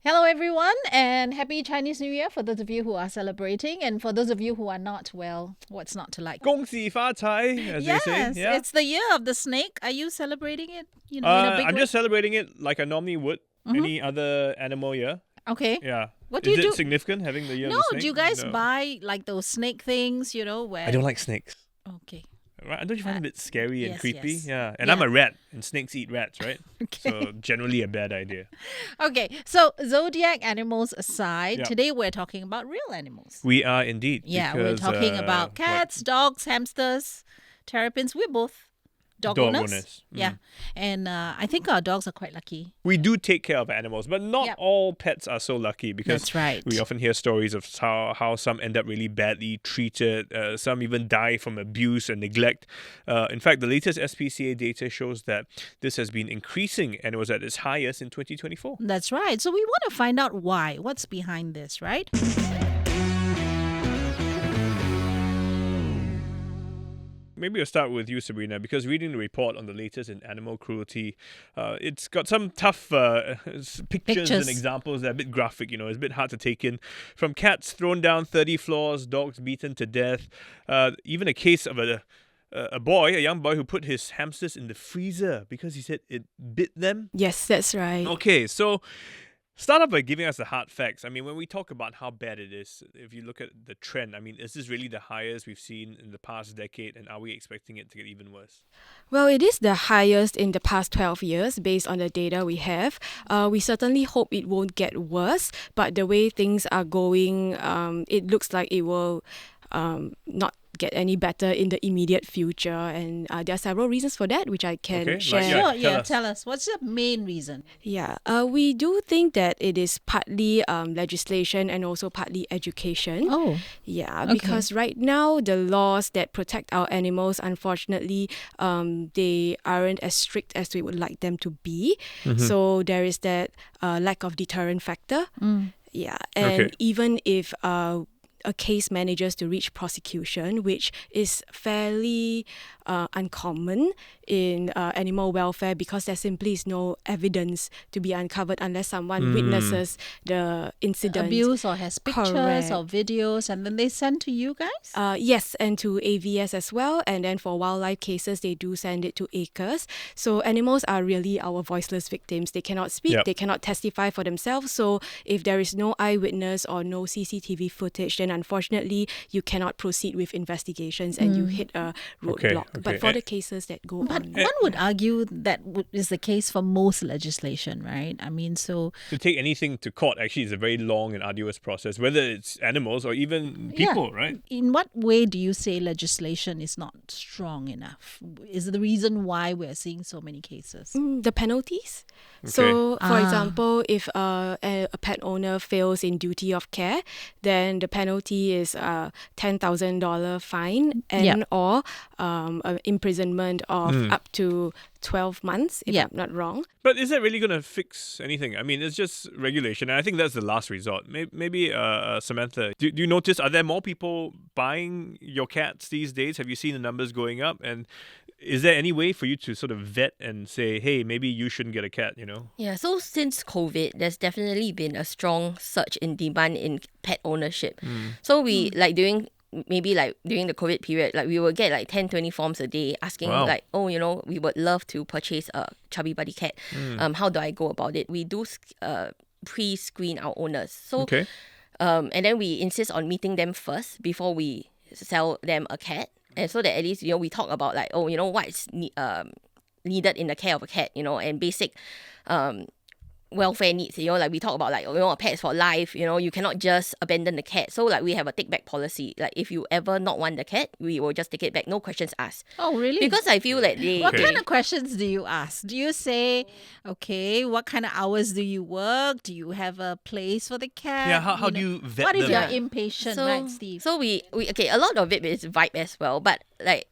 Hello, everyone, and happy Chinese New Year for those of you who are celebrating. And for those of you who are not, well, what's not to like? 恭喜发财, as Yes, they say. Yeah. it's the year of the snake. Are you celebrating it? In a big I'm way? just celebrating it like I normally would any other animal year. Okay. Yeah. What do Is you it do? significant having the year No, of the snake? do you guys No. buy like those snake things, where... I don't like snakes. Okay. Right? Don't you find it a bit scary and yes, creepy? yes. Yeah. And Yeah. I'm a rat, and snakes eat rats, right? Okay. So generally a bad idea. Okay, so zodiac animals aside, Yeah. today we're talking about real animals. We are indeed. Yeah, we're because, talking about what- cats, dogs, hamsters, terrapins. We're both dog Dog owners. owners. Yeah, and I think our dogs are quite lucky. We do take care of animals, but not Yep. all pets are so lucky because That's right. we often hear stories of how some end up really badly treated, some even die from abuse and neglect. In fact, the latest SPCA data shows that this has been increasing and it was at its highest in 2024. That's right. So we want to find out why. What's behind this, right? Maybe I'll start with you, Sabrina, because reading the report on the latest in animal cruelty, it's got some tough pictures and examples that are a bit graphic, it's a bit hard to take in. From cats thrown down 30 floors, dogs beaten to death, even a case of a young boy who put his hamsters in the freezer because he said it bit them. Yes, that's right. Okay, so start off by giving us the hard facts. I mean, when we talk about how bad it is, if you look at the trend, I mean, is this really the highest we've seen in the past decade, and are we expecting it to get even worse? Well, it is the highest in the past 12 years based on the data we have. We certainly hope it won't get worse, but the way things are going, it looks like it will not get any better in the immediate future, and there are several reasons for that which I can Okay, share. like, Sure, tell us. tell us. What's the main reason? Yeah, we do think that it is partly legislation and also partly education. Oh, Yeah, Okay. because right now the laws that protect our animals, unfortunately, they aren't as strict as we would like them to be. So there is that lack of deterrent factor. Yeah, and Okay. even if a case manages to reach prosecution, which is fairly uncommon in animal welfare because there simply is no evidence to be uncovered unless someone witnesses the incident. abuse or has pictures Correct. or videos, and then they send to you guys? Yes, and to AVS as well. And then for wildlife cases, they do send it to ACRES. So animals are really our voiceless victims. They cannot speak, Yep. they cannot testify for themselves. So if there is no eyewitness or no CCTV footage, then unfortunately you cannot proceed with investigations and you hit a roadblock. Okay. But for the cases that go But on. one would argue that is the case for most legislation, right? I mean, so... To take anything to court actually is a very long and arduous process, whether it's animals or even people, Yeah. right? In what way do you say legislation is not strong enough? Is the reason why we're seeing so many cases? The penalties. So, for Ah. example, if a pet owner fails in duty of care, then the penalty is a $10,000 fine and Yeah. or an imprisonment of up to 12 months, if Yeah. I'm not wrong. But is that really going to fix anything? I mean, it's just regulation, and I think that's the last resort. Maybe Samantha, do you notice, are there more people buying your cats these days? Have you seen the numbers going up? And is there any way for you to sort of vet and say, hey, maybe you shouldn't get a cat, Yeah, so since COVID, there's definitely been a strong surge in demand in pet ownership. So we, during the COVID period, we will get 10, 20 forms a day asking Wow. we would love to purchase a ChubbyBuddy cat. How do I go about it? We do pre-screen our owners. So, Okay. and then we insist on meeting them first before we sell them a cat. And so that at least, we talk about what's needed in the care of a cat, and basic welfare needs, we talk about a pet is for life, you cannot just abandon the cat. So we have a take back policy. If you ever not want the cat, we will just take it back, no questions asked. Oh, really? Because I feel like they... What Okay. kind of questions do you ask? Do you say, okay, what kind of hours do you work? Do you have a place for the cat? Yeah, how do you vet What if them? you're impatient, right, Steve? So we okay, a lot of it is vibe as well, but like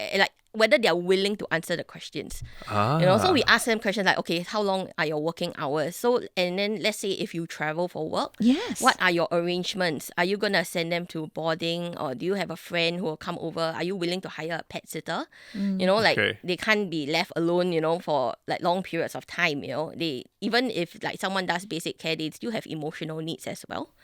whether they are willing to answer the questions. So we ask them questions like, okay, how long are your working hours? So, and then let's say if you travel for work, Yes. what are your arrangements? Are you going to send them to boarding, or do you have a friend who will come over? Are you willing to hire a pet sitter? Okay. They can't be left alone, for like long periods of time, They, even if like someone does basic care, they still have emotional needs as well.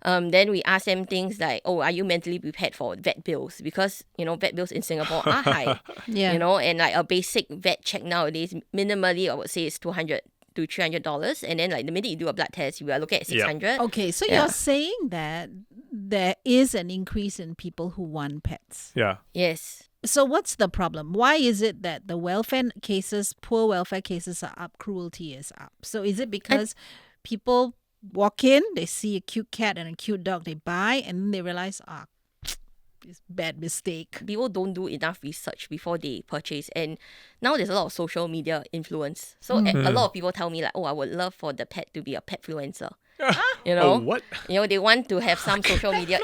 Then we ask them things like, oh, are you mentally prepared for vet bills? Because, vet bills in Singapore are high. Yeah. And like a basic vet check nowadays, minimally, I would say is $200 to $300. And then like the minute you do a blood test, you are looking at 600. Okay, so you're saying that there is an increase in people who want pets. Yeah. Yes. So what's the problem? Why is it that the poor welfare cases are up, cruelty is up? So is it because people walk in, they see a cute cat and a cute dog, they buy, and then they realize, it's a bad mistake. People don't do enough research before they purchase, and now there's a lot of social media influence. So a lot of people tell me like, oh, I would love for the pet to be a petfluencer. Oh, what? They want to have some social media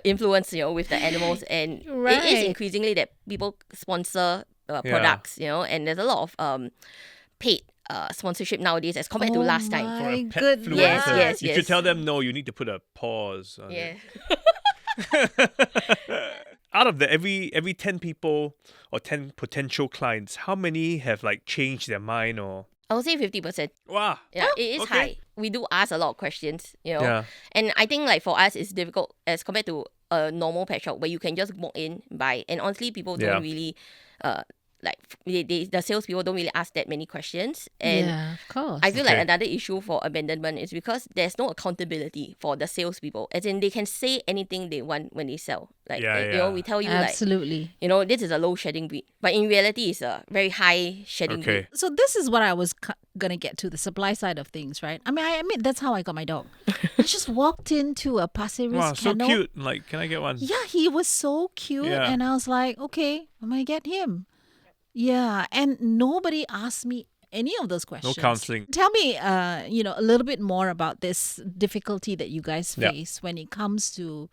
influence, with the animals, and it is increasingly that people sponsor products, and there's a lot of paid sponsorship nowadays as compared to last time. For a My pet goodness. influencer. Yes, You should tell them, no, you need to put a pause on Yeah. it. Out of the every 10 people or 10 potential clients, how many have like changed their mind or... I would say 50%. Wow. Yeah, it is okay. high. We do ask a lot of questions, Yeah. And I think like for us, it's difficult as compared to a normal pet shop where you can just walk in, buy. And honestly, people don't really, the salespeople don't really ask that many questions. And Yeah, of course. I feel Okay. like another issue for abandonment is because there's no accountability for the salespeople. As in, they can say anything they want when they sell. Like, we tell you Absolutely. this is a low shedding breed. But in reality, it's a very high shedding breed. Okay. So this is what I was going to get to, the supply side of things, right? I mean, I admit that's how I got my dog. I just walked into a Pasir Ris Wow, so kennel. cute. Like, can I get one? Yeah, he was so cute. Yeah. And I was like, okay, I'm going to get him. Yeah. And nobody asked me any of those questions. No counseling. Tell me, a little bit more about this difficulty that you guys Yeah. face when it comes to...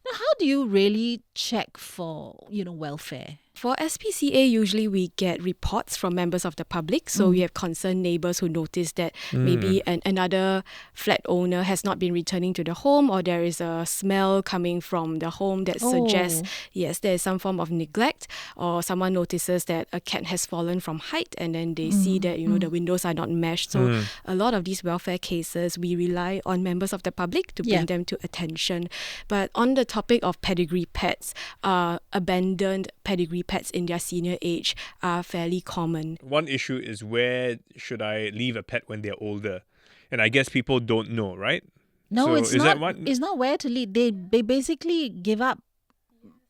Now, how do you really check for, welfare? For SPCA, usually we get reports from members of the public. So we have concerned neighbors who notice that maybe another flat owner has not been returning to the home, or there is a smell coming from the home that suggests, yes, there is some form of neglect, or someone notices that a cat has fallen from height and then they see that, the windows are not meshed. So a lot of these welfare cases, we rely on members of the public to bring them to attention. But on the topic of pedigree pets, abandoned pedigree pets in their senior age are fairly common. One issue is, where should I leave a pet when they're older? And I guess people don't know, right? No, So it's is not. that what- It's not where to leave. They basically give up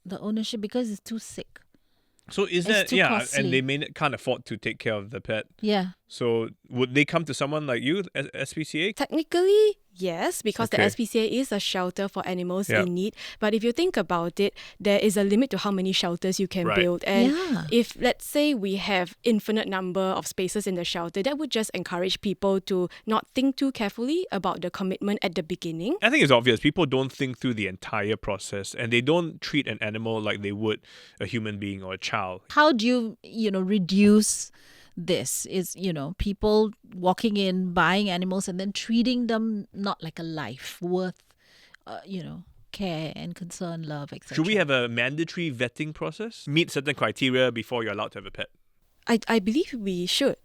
the ownership because it's too sick. So is It's that, too costly. and they can't afford to take care of the pet. Yeah. So would they come to someone like you, SPCA? Technically, yes, because the Okay. SPCA is a shelter for animals Yeah. in need. But if you think about it, there is a limit to how many shelters you can Right. build. And Yeah. if, let's say, we have infinite number of spaces in the shelter, that would just encourage people to not think too carefully about the commitment at the beginning. I think it's obvious. People don't think through the entire process, and they don't treat an animal like they would a human being or a child. How do you, reduce this? Is, people walking in, buying animals, and then treating them not like a life worth, care and concern, love, etc. Should we have a mandatory vetting process? Meet certain criteria before you're allowed to have a pet. I believe we should.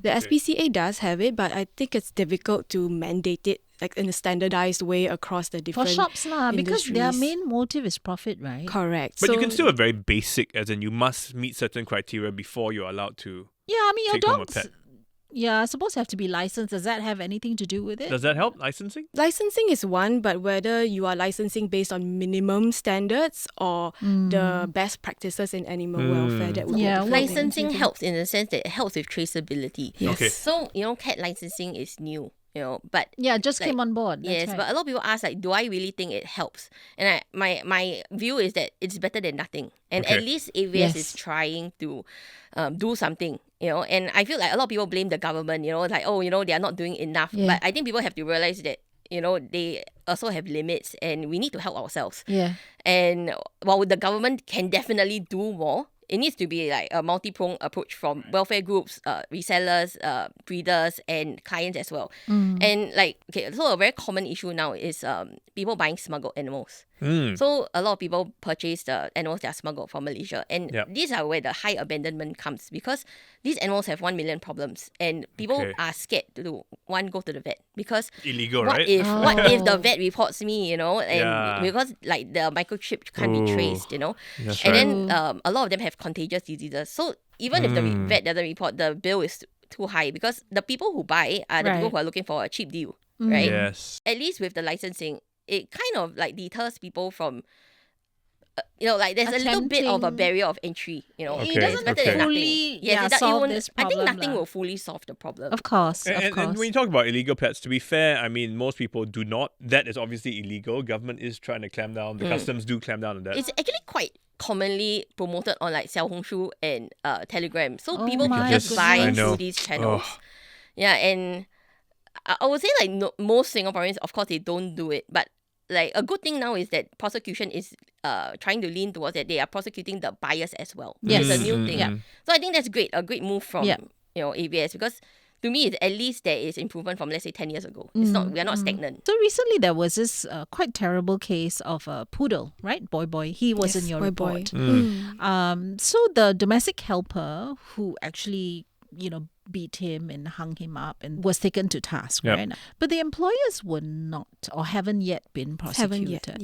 The SPCA does have it, but I think it's difficult to mandate it like in a standardized way across the for different shops lah, because their industries. main motive is profit, right? Correct. But so you can still have very basic, as in you must meet certain criteria before you're allowed to. Yeah, I mean your Take home a dogs. pet. Yeah, are supposed to have to be licensed. Does that have anything to do with it? Does that help, licensing? licensing is one, but whether you are licensing based on minimum standards or the best practices in animal welfare, that would Yeah, be well, Licensing helps in the sense that it helps with traceability. Yes. Okay. So, cat licensing is new, but Yeah, just like, came on board. That's yes, right. but a lot of people ask like, do I really think it helps? And my view is that it's better than nothing. And Okay. at least AVS Yes. is trying to do something, And I feel like a lot of people blame the government, like, they are not doing enough. Yeah. But I think people have to realize that, they also have limits and we need to help ourselves. Yeah. And while the government can definitely do more, it needs to be like a multi-pronged approach from welfare groups, resellers, breeders, and clients as well. And like, okay, so a very common issue now is people buying smuggled animals. So a lot of people purchase the animals that are smuggled from Malaysia, and these are where the high abandonment comes, because these animals have 1 million problems, and people are scared to go to the vet because illegal, what right? if the vet reports me, and because like the microchip can't be traced, That's and then a lot of them have contagious diseases. So even if the vet doesn't report, the bill is too high because the people who buy are the people who are looking for a cheap deal, right? Yes. At least with the licensing, it kind of like deters people from, like there's a little bit of a barrier of entry. It doesn't better than fully nothing. solve this I problem. think nothing will fully solve the problem. Of course, And when you talk about illegal pets, to be fair, I mean, most people do not. That is obviously illegal. Government is trying to clamp down. The customs do clamp down on that. It's actually quite commonly promoted on like Xiaohongshu and Telegram. So people my can just buy goodness. I know. through these channels. Yeah, and I would say like most Singaporeans, of course, they don't do it. But like a good thing now is that prosecution is trying to lean towards that they are prosecuting the buyers as well. Yes. It's a new thing. Yeah. So I think that's great. A great move from ABS, because to me, at least there is improvement from, let's say, 10 years ago. It's not, we're not stagnant. So recently there was this quite terrible case of a poodle, right? Boy. He was in your report. So the domestic helper who actually, beat him and hung him up and was taken to task, right? But the employers were not or haven't yet been prosecuted.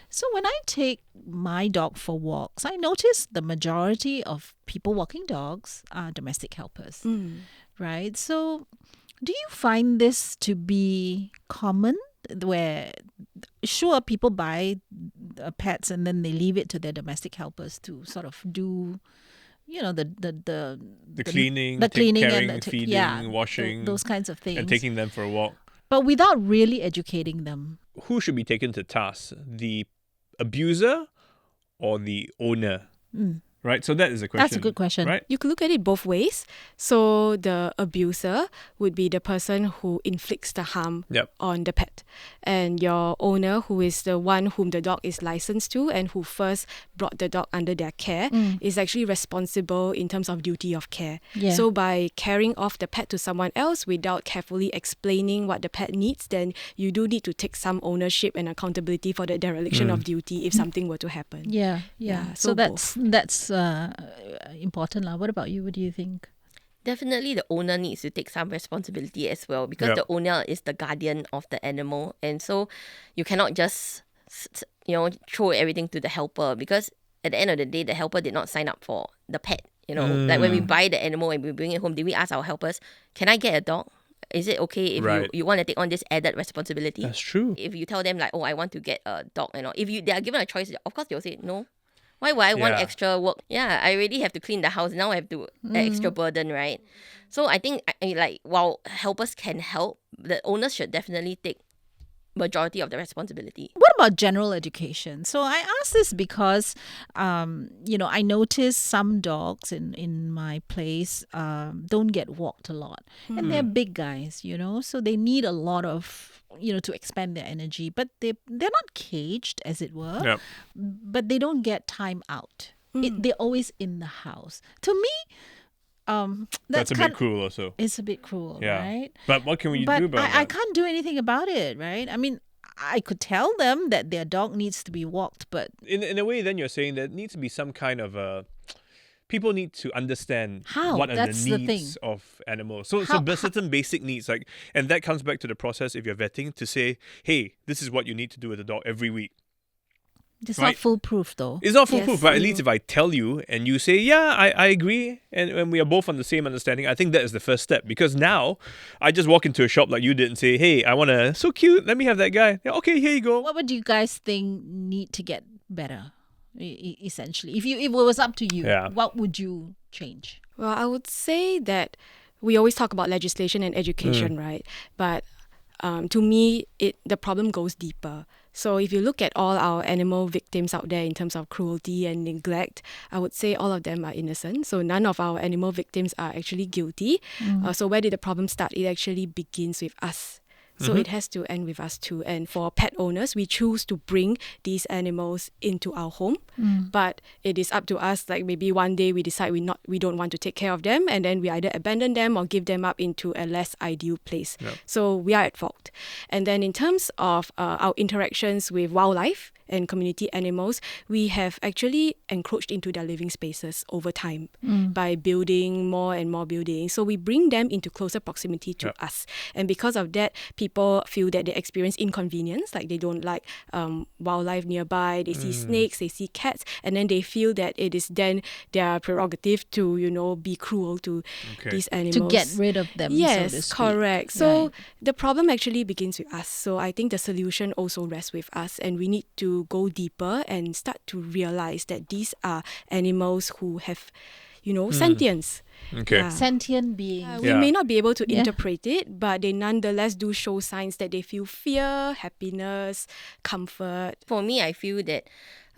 So when I take my dog for walks, I notice the majority of people walking dogs are domestic helpers, right? So do you find this to be common, where sure people buy pets and then they leave it to their domestic helpers to sort of do the cleaning, caring and feeding, washing, those kinds of things, and taking them for a walk. But without really educating them. Who should be taken to task? The abuser or the owner? Right? So that is a question. That's a good question. Right? You could look at it both ways. So the abuser would be the person who inflicts the harm on the pet. And your owner, who is the one whom the dog is licensed to and who first brought the dog under their care, is actually responsible in terms of duty of care. Yeah. So by carrying off the pet to someone else without carefully explaining what the pet needs, then you do need to take some ownership and accountability for the dereliction of duty if something were to happen. Yeah. So both. that's important. What about you? What do you think? Definitely the owner needs to take some responsibility as well, because the owner is the guardian of the animal, and so you cannot just throw everything to the helper, because at the end of the day the helper did not sign up for the pet. Like when we buy the animal and we bring it home, did we ask our helpers, can I get a dog? Is it okay if you want to take on this added responsibility? That's true. If you tell them like, I want to get a dog, if they are given a choice, of course they'll say no. Why would I want extra work? Yeah, I already have to clean the house. Now I have to extra burden, right? So I think while helpers can help, the owners should definitely take majority of the responsibility. What about general education? So I ask this because, I notice some dogs in my place don't get walked a lot. And they're big guys, so they need a lot of, to expend their energy. But they're not caged, as it were, but they don't get time out. They're always in the house. To me, that's a bit cruel also. It's a bit cruel, right? But what can we do about that? I can't do anything about it, right? I mean, I could tell them that their dog needs to be walked, but... In a way, then you're saying there needs to be some kind of people need to understand what are the needs of animals. So certain basic needs, and that comes back to the process if you're vetting, to say, hey, this is what you need to do with the dog every week. It's not foolproof, though. It's not foolproof, but at least if I tell you and you say, yeah, I agree, and we are both on the same understanding, I think that is the first step. Because now, I just walk into a shop like you did and say, hey, I want so cute, let me have that guy. Yeah, okay, here you go. What would you guys think need to get better, essentially? If it was up to you, what would you change? Well, I would say that we always talk about legislation and education, right? But to me, the problem goes deeper. So if you look at all our animal victims out there in terms of cruelty and neglect, I would say all of them are innocent. So none of our animal victims are actually guilty. So where did the problem start? It actually begins with us. So it has to end with us too. And for pet owners, we choose to bring these animals into our home, but it is up to us. Like maybe one day we decide we don't want to take care of them, and then we either abandon them or give them up into a less ideal place. Yep. So we are at fault. And then in terms of our interactions with wildlife and community animals, we have actually encroached into their living spaces over time by building more and more buildings. So we bring them into closer proximity to us. And because of that, people feel that they experience inconvenience, like they don't like wildlife nearby, they see snakes, they see cats, and then they feel that it is then their prerogative to, be cruel to these animals. To get rid of them, Yes, so to speak. correct. So Right. the problem actually begins with us. So I think the solution also rests with us, and we need to go deeper and start to realize that these are animals who have, sentience. Okay. Yeah. Sentient beings. We may not be able to Yeah. interpret it, but they nonetheless do show signs that they feel fear, happiness, comfort. For me, I feel that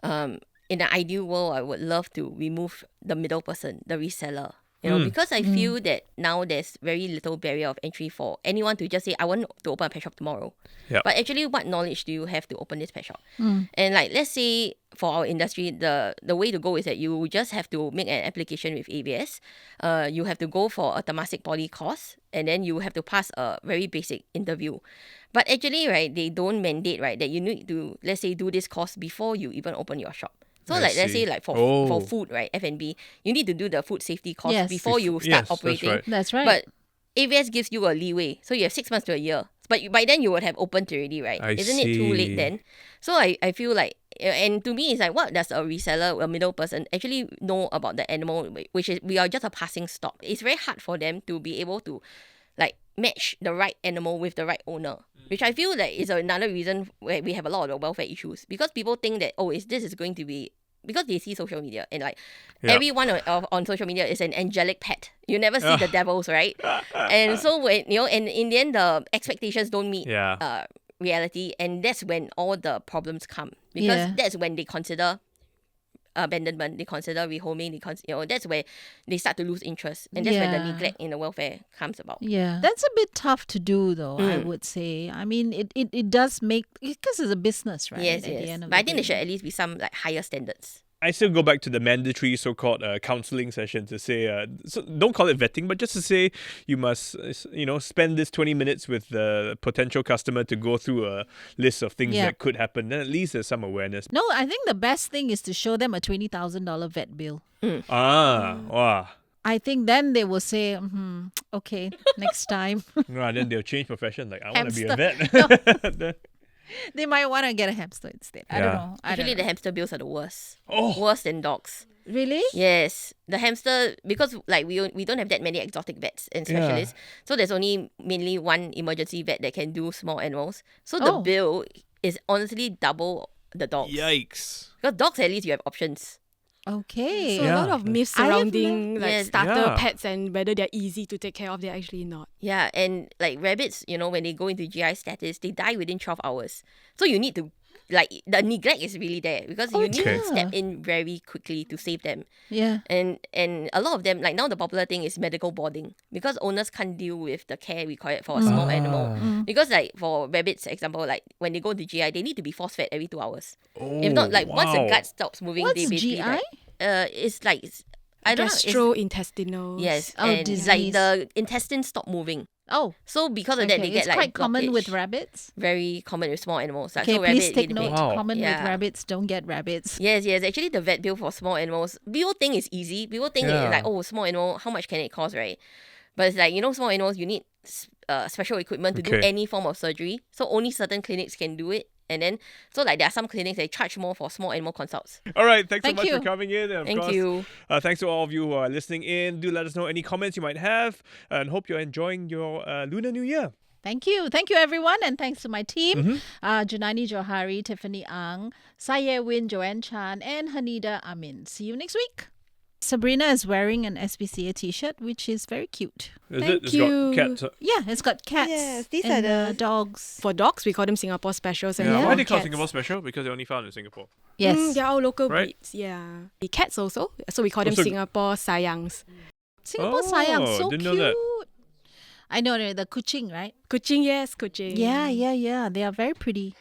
in an ideal world, I would love to remove the middle person, the reseller. Because I feel that now there's very little barrier of entry for anyone to just say, I want to open a pet shop tomorrow. Yep. But actually, what knowledge do you have to open this pet shop? And like, let's say for our industry, the way to go is that you just have to make an application with ABS. You have to go for a Temasek Poly course, and then you have to pass a very basic interview. But actually, right, they don't mandate, right, that you need to, let's say, do this course before you even open your shop. So let's say for food, right, F&B, you need to do the food safety course Yes. before you start Yes, that's operating. right. That's right. But AVS gives you a leeway. So you have 6 months to a year. But by then you would have opened already, right? I Isn't it too see. late then? So I feel like, and to me, it's like, what does a reseller, a middle person, actually know about the animal, which is, we are just a passing stop. It's very hard for them to be able to like match the right animal with the right owner, which I feel that is another reason where we have a lot of the welfare issues, because people think that, this is going to be, because they see social media and like everyone on social media is an angelic pet. You never see the devils, right? And so when and in the end the expectations don't meet reality, and that's when all the problems come, because that's when they consider abandonment, they consider rehoming, that's where they start to lose interest, and that's when the neglect in the welfare comes about. Yeah, that's a bit tough to do, though. I would say. I mean, it does make, because it's a business, right? Yes, at the end of but I the think there day. should at least be some like higher standards. I still go back to the mandatory so-called counseling session to say, so don't call it vetting, but just to say you must, spend this 20 minutes with the potential customer to go through a list of things that could happen. Then at least there's some awareness. No, I think the best thing is to show them a $20,000 vet bill. Wow. I think then they will say, okay, next time. Then they'll change profession. Like, I want to be a Hamster. vet. They might want to get a hamster instead. I don't know. Actually, the hamster bills are the worst. Oh. Worse than dogs. Really? Yes, the hamster, because like we don't have that many exotic vets and specialists, so there's only mainly one emergency vet that can do small animals. So the bill is honestly double the dogs. Yikes. Because dogs, at least you have options. So Okay. a lot of myths I have surrounding like Yes. starter pets and whether they're easy to take care of. They're actually not. Yeah, and like rabbits, when they go into GI status, they die within 12 hours. So you need to, like, the neglect is really there, because you need to dear. step in very quickly to save them. Yeah. And a lot of them, like now the popular thing is medical boarding, because owners can't deal with the care required for a small animal. Because like for rabbits, example, like when they go to GI, they need to be force fed every 2 hours. If not, like once the gut stops moving, What's they basically GI? die. It's like, I don't know. Gastrointestinal. Yes, Oh, and like disease. the intestines stop moving. Oh, So because of that, they okay. get It's like quite common with blockage. rabbits. Very common with small animals. Like, Okay, so please rabbit, take guinea note. pig. Wow. Common with Yeah. rabbits, don't get rabbits. Yes. Actually, the vet bill for small animals, people think it's easy. People think it's like, small animal, how much can it cost, right? But it's like, small animals, you need special equipment to do Okay. any form of surgery. So only certain clinics can do it. And then, so like there are some clinics that charge more for small animal consults. All right. Thanks so Thank much you. for coming in. And of Thank course, you. Thanks to all of you who are listening in. Do let us know any comments you might have, and hope you're enjoying your Lunar New Year. Thank you. Thank you, everyone. And thanks to my team, Junani Johari, Tiffany Ang, Saye Win, Joanne Chan, and Hanida Amin. See you next week. Sabrina is wearing an SPCA t-shirt, which is very cute. Is Thank It's you. got cats. Yeah, it's got cats Yes, these and are the- dogs. For dogs, we call them Singapore specials. And Yeah. for Why they call cats, Singapore special? Because they're only found in Singapore. Yes. they're our local Right? breeds. Yeah. The cats also. So we call them Also- Singapore Sayangs. Singapore Oh, Sayang, so didn't cute. know that. I know the kuching, right? Kuching, yes, kuching. Yeah. They are very pretty.